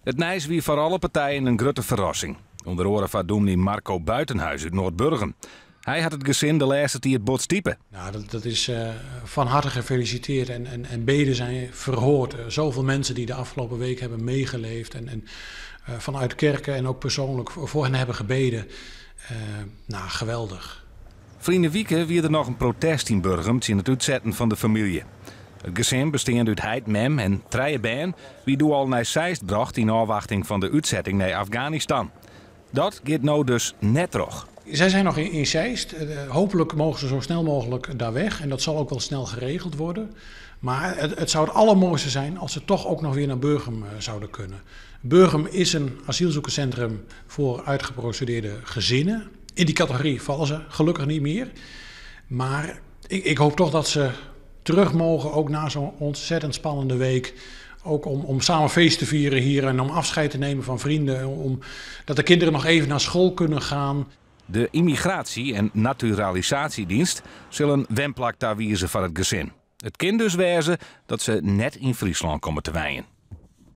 Het nijs wie voor alle partijen een grote verrassing. Onder oren van dominee Marco Buitenhuis uit Noordburgen. Hij had het gezin de laatste die het bot stiepen. Nou, dat is van harte gefeliciteerd en beden zijn verhoord. Zoveel mensen die de afgelopen week hebben meegeleefd en vanuit kerken en ook persoonlijk voor hen hebben gebeden. Nou, geweldig. Vrienden Wieke wie er nog een protest in Burgum in het uitzetten van de familie. Het gezin bestaande uit heid, mem en treie baan wie doe al naar Zeist bracht in afwachting van de uitzetting naar Afghanistan. Dat gaat nou dus net terug. Zij zijn nog in Zeist. Hopelijk mogen ze zo snel mogelijk daar weg. En dat zal ook wel snel geregeld worden. Maar het zou het allermooiste zijn als ze toch ook nog weer naar Burgum zouden kunnen. Burgum is een asielzoekerscentrum voor uitgeprocedeerde gezinnen. In die categorie vallen ze gelukkig niet meer. Maar ik hoop toch dat ze terug mogen, ook na zo'n ontzettend spannende week. Ook om samen feest te vieren hier en om afscheid te nemen van vrienden. Dat de kinderen nog even naar school kunnen gaan. De Immigratie- en Naturalisatiedienst zullen wemplak daar wiezen van het gezin. Het kind dus wijzen dat ze net in Friesland komen te wijen.